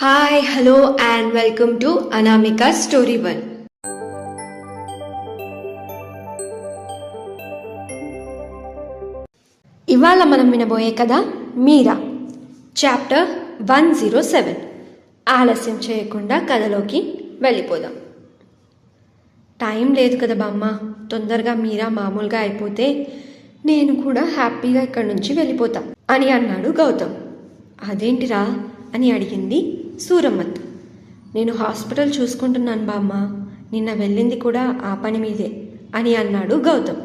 Hi hello and welcome to Anamika story one. ఇవాళ మనం వినబోయే కథ మీరా, చాప్టర్ 107. ఆలస్యం చేయకుండా కథలోకి వెళ్ళిపోదాం. టైం లేదు కదా బామ్మ, తొందరగా మీరా మామూలుగా అయిపోతే నేను కూడా హ్యాపీగా ఇక్కడి నుంచి వెళ్ళిపోతా అని అన్నాడు గౌతమ్. అదేంటిరా అని అడిగింది సూరమ్మత్త. నేను హాస్పిటల్ చూసుకుంటున్నాను బామ్మ, నిన్న వెళ్ళింది కూడా ఆ పని మీదే అని అన్నాడు గౌతమ్.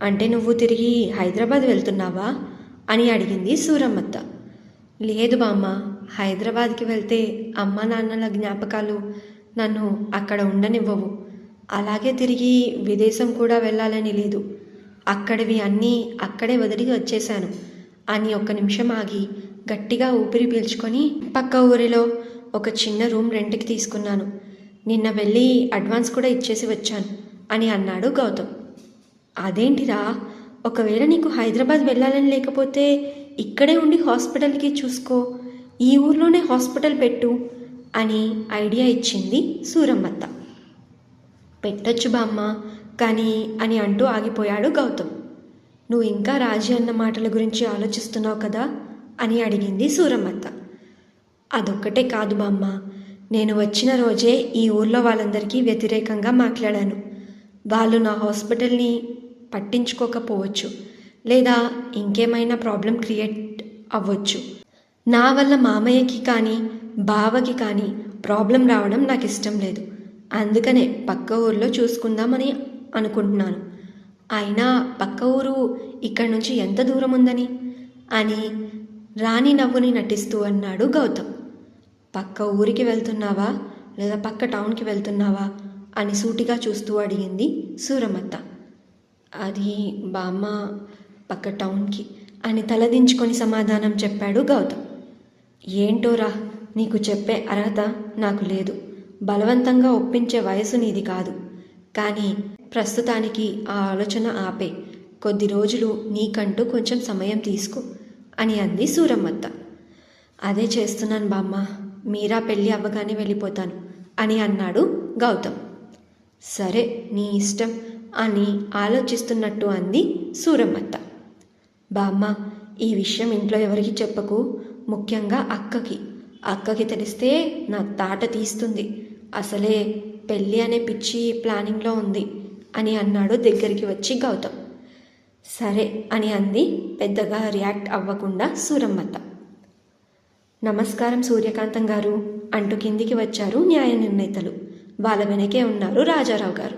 అంటే నువ్వు తిరిగి హైదరాబాద్ వెళ్తున్నావా అని అడిగింది సూరమ్మత్త. లేదు బామ్మ, హైదరాబాద్కి వెళ్తే అమ్మ నాన్నల జ్ఞాపకాలు నన్ను అక్కడ ఉండనివ్వవు. అలాగే తిరిగి విదేశం కూడా వెళ్ళాలని లేదు. అక్కడివి అన్నీ అక్కడే వదిలి వచ్చేశాను అని ఒక్క నిమిషం ఆగి గట్టిగా ఊపిరి పీల్చుకొని పక్క ఊరిలో ఒక చిన్న రూమ్ రెంట్కి తీసుకున్నాను. నిన్న వెళ్ళి అడ్వాన్స్ కూడా ఇచ్చేసి వచ్చాను అని అన్నాడు గౌతమ్. అదేంటిరా, ఒకవేళ నీకు హైదరాబాద్ వెళ్ళాలని లేకపోతే ఇక్కడే ఉండి హాస్పిటల్కి చూసుకో, ఈ ఊర్లోనే హాస్పిటల్ పెట్టు అని ఐడియా ఇచ్చింది సూరమ్మత్త. పెట్టొచ్చు బామ్మ, కానీ అని అంటూ ఆగిపోయాడు గౌతమ్. నువ్వు ఇంకా రాజీ అన్న మాటల గురించి ఆలోచిస్తున్నావు కదా అని అడిగింది సూరమ్మత్త. అదొక్కటే కాదు బామ్మ, నేను వచ్చిన రోజే ఈ ఊర్లో వాళ్ళందరికీ వ్యతిరేకంగా మాట్లాడాను. వాళ్ళు నా హాస్పిటల్ని పట్టించుకోకపోవచ్చు, లేదా ఇంకేమైనా ప్రాబ్లం క్రియేట్ అవ్వచ్చు. నా వల్ల మామయ్యకి కానీ బావకి కానీ ప్రాబ్లం రావడం నాకు ఇష్టం లేదు. అందుకనే పక్క ఊర్లో చూసుకుందామని అనుకుంటున్నాను. అయినా పక్క ఊరు ఇక్కడి నుంచి ఎంత దూరం ఉందని అని రాణి నవ్వుని నటిస్తూ అన్నాడు గౌతమ్. పక్క ఊరికి వెళ్తున్నావా లేదా పక్క టౌన్కి వెళ్తున్నావా అని సూటిగా చూస్తూ అడిగింది సూరమ్మత్త. అది బామ్మ, పక్క టౌన్కి అని తలదించుకొని సమాధానం చెప్పాడు గౌతమ్. ఏంటోరా, నీకు చెప్పే అర్హత నాకు లేదు. బలవంతంగా ఒప్పించే వయసు నీది కాదు. కానీ ప్రస్తుతానికి ఆ ఆలోచన ఆపే. కొద్ది రోజులు నీకంటూ కొంచెం సమయం తీసుకో అని అంది సూరమ్మత్త. అదే చేస్తున్నాను బామ్మ, మీరా పెళ్ళి అవ్వగానే వెళ్ళిపోతాను అని అన్నాడు గౌతమ్. సరే నీ ఇష్టం అని ఆలోచిస్తున్నట్టు అంది సూరమ్మత్త. బామ్మ, ఈ విషయం ఇంట్లో ఎవరికి చెప్పకు, ముఖ్యంగా అక్కకి తెలిస్తే నా తాట తీస్తుంది. అసలే పెళ్ళి అనే పిచ్చి ప్లానింగ్లో ఉంది అని అన్నాడు దగ్గరికి వచ్చి గౌతమ్. సరే అని అంది పెద్దగా రియాక్ట్ అవ్వకుండా సూరమ్మత్త. నమస్కారం సూర్యకాంతం గారు అంటూ కిందికి వచ్చారు న్యాయ నిర్ణేతలు. వాళ్ళ వెనకే ఉన్నారు రాజారావు గారు.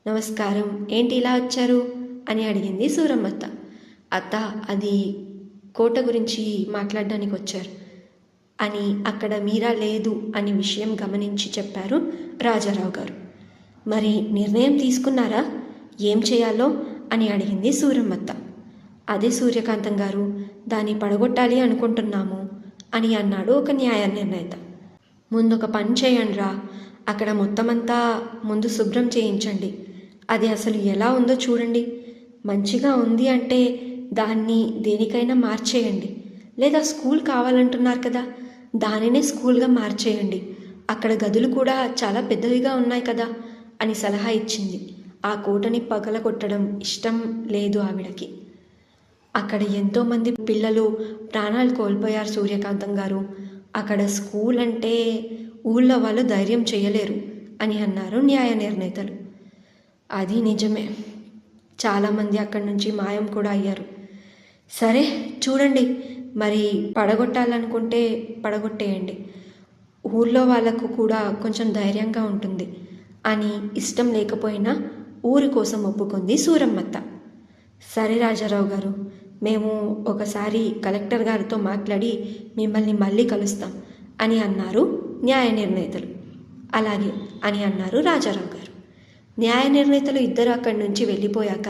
నమస్కారం, ఏంటి ఇలా వచ్చారు అని అడిగింది సూరమ్మత్త. అత్త, అది కోట గురించి మాట్లాడడానికి వచ్చారు అని అక్కడ మీరా లేదు అని విషయం గమనించి చెప్పారు రాజారావు గారు. మరి నిర్ణయం తీసుకున్నారా, ఏం చేయాలో అని అడిగింది సూరమ్మత్త. అదే సూర్యకాంతం గారు, దాన్ని పడగొట్టాలి అనుకుంటున్నాము అని అన్నాడు ఒక న్యాయ నిర్ణేత. ముందొక పని చేయండిరా, అక్కడ మొత్తమంతా ముందు శుభ్రం చేయించండి. అది అసలు ఎలా ఉందో చూడండి. మంచిగా ఉంది అంటే దాన్ని దేనికైనా మార్చేయండి. లేదా స్కూల్ కావాలంటున్నారు కదా, దానినే స్కూల్గా మార్చేయండి. అక్కడ గదులు కూడా చాలా పెద్దవిగా ఉన్నాయి కదా అని సలహా ఇచ్చింది. ఆ కోటని పగలగొట్టడం ఇష్టం లేదు ఆవిడకి. అక్కడ ఎంతోమంది పిల్లలు ప్రాణాలు కోల్పోయారు సూర్యకాంతం గారు. అక్కడ స్కూల్ అంటే ఊళ్ళో వాళ్ళు ధైర్యం చేయలేరు అని అన్నారు న్యాయ నిర్ణేతలు. అది నిజమే, చాలామంది అక్కడి నుంచి మాయం కూడా అయ్యారు. సరే చూడండి, మరి పడగొట్టాలనుకుంటే పడగొట్టేయండి. ఊళ్ళో వాళ్ళకు కూడా కొంచెం ధైర్యంగా ఉంటుంది అని ఇష్టం లేకపోయినా ఊరి కోసం ఒప్పుకుంది సూరమ్మత్త. సరే రాజారావు గారు, మేము ఒకసారి కలెక్టర్ గారితో మాట్లాడి మిమ్మల్ని మళ్ళీ కలుస్తాం అని అన్నారు న్యాయ నిర్ణేతలు. అలాగే అని అన్నారు రాజారావు గారు. న్యాయ నిర్ణేతలు ఇద్దరు అక్కడి నుంచి వెళ్ళిపోయాక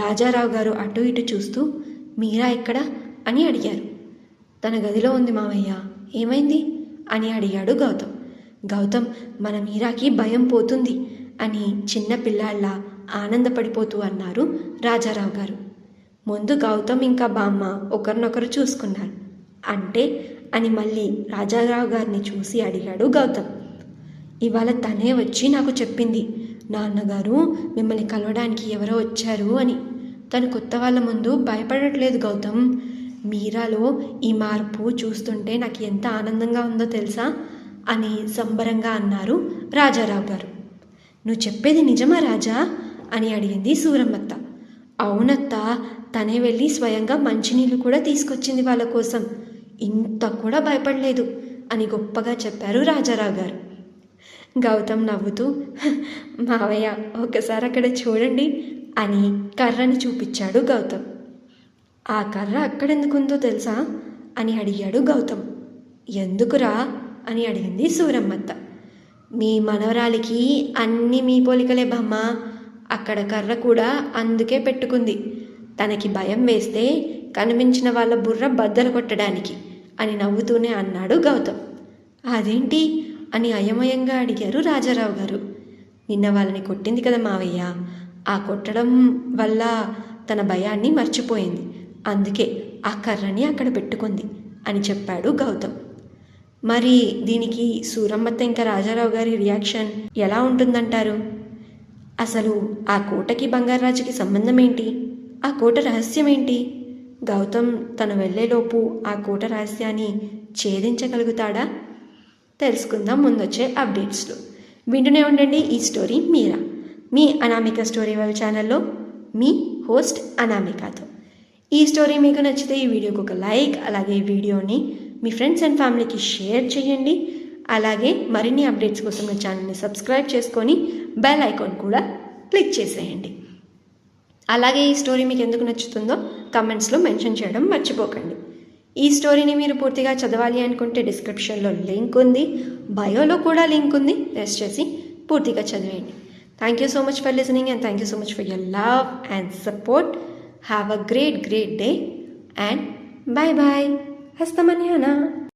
రాజారావు గారు అటు ఇటు చూస్తూ, మీరా ఎక్కడా అని అడిగారు. తన గదిలో ఉంది మామయ్య, ఏమైంది అని అడిగాడు గౌతమ్. గౌతమ్, మన మీరాకి భయం పోతుంది అని చిన్న పిల్లాళ్ళ ఆనందపడిపోతూ అన్నారు రాజారావు గారు. ముందు గౌతమ్ ఇంకా బామ్మ ఒకరినొకరు చూసుకున్నారు. అంటే అని మళ్ళీ రాజారావు గారిని చూసి అడిగాడు గౌతమ్. ఇవాళ తనే వచ్చి నాకు చెప్పింది, నాన్నగారు మిమ్మల్ని కలవడానికి ఎవరో వచ్చారు అని. తను కొత్త వాళ్ళ ముందు భయపడట్లేదు గౌతమ్. మీరాలో ఈ మార్పు చూస్తుంటే నాకు ఎంత ఆనందంగా ఉందో తెలుసా అని సంబరంగా అన్నారు రాజారావు గారు. నువ్వు చెప్పేది నిజమా రాజా అని అడిగింది సూరమ్మత్త. అవునత్త, తనే వెళ్ళి స్వయంగా మంచినీళ్ళు కూడా తీసుకొచ్చింది వాళ్ళ కోసం. ఇంత కూడా భయపడలేదు అని గొప్పగా చెప్పారు రాజారావు గారు. గౌతమ్ నవ్వుతూ, మావయ్య ఒకసారి అక్కడ చూడండి అని కర్రని చూపించాడు గౌతమ్. ఆ కర్ర అక్కడెందుకుందో తెలుసా అని అడిగాడు గౌతమ్. ఎందుకురా అని అడిగింది సూరమ్మత్త. మీ మనవరాలికి అన్నీ మీ పోలికలే బామ్మ. అక్కడ కర్ర కూడా అందుకే పెట్టుకుంది. తనకి భయం వేస్తే కనిపించిన వాళ్ళ బుర్ర బద్దలు కొట్టడానికి అని నవ్వుతూనే అన్నాడు గౌతమ్. అదేంటి అని అయమయంగా అడిగారు రాజారావు గారు. నిన్న వాళ్ళని కొట్టింది కదా మావయ్య, ఆ కొట్టడం వల్ల తన భయాన్ని మర్చిపోయింది. అందుకే ఆ కర్రని అక్కడ పెట్టుకుంది అని చెప్పాడు గౌతమ్. మరి దీనికి సూరమ్మత్త ఇంకా రాజారావు గారి రియాక్షన్ ఎలా ఉంటుందంటారు? అసలు ఆ కోటకి బంగారాజుకి సంబంధం ఏంటి? ఆ కోట రహస్యం ఏంటి? గౌతమ్ తను వెళ్ళేలోపు ఆ కోట రహస్యాన్ని ఛేదించగలుగుతాడా? తెలుసుకుందాం ముందొచ్చే అప్డేట్స్లో. వింటూనే ఉండండి ఈ స్టోరీ మీరా, మీ అనామిక స్టోరీ వాళ్ళ ఛానల్లో మీ హోస్ట్ అనామికతో. ఈ స్టోరీ మీకు నచ్చితే ఈ వీడియోకి ఒక లైక్, అలాగే ఈ వీడియోని మీ ఫ్రెండ్స్ అండ్ ఫ్యామిలీకి షేర్ చేయండి. అలాగే మరిన్ని అప్డేట్స్ కోసం నా ఛానల్ని సబ్స్క్రైబ్ చేసుకొని బెల్ ఐకాన్ కూడా క్లిక్ చేసేయండి. అలాగే ఈ స్టోరీ మీకు ఎందుకు నచ్చుతుందో కమెంట్స్లో మెన్షన్ చేయడం మర్చిపోకండి. ఈ స్టోరీని మీరు పూర్తిగా చదవాలి అనుకుంటే డిస్క్రిప్షన్లో లింక్ ఉంది, బయోలో కూడా లింక్ ఉంది. ప్రెస్ చేసి పూర్తిగా చదివేయండి. Thank you so much for listening and thank you so much for your love and support. Have a great day and bye bye. హస్తమన్యానా.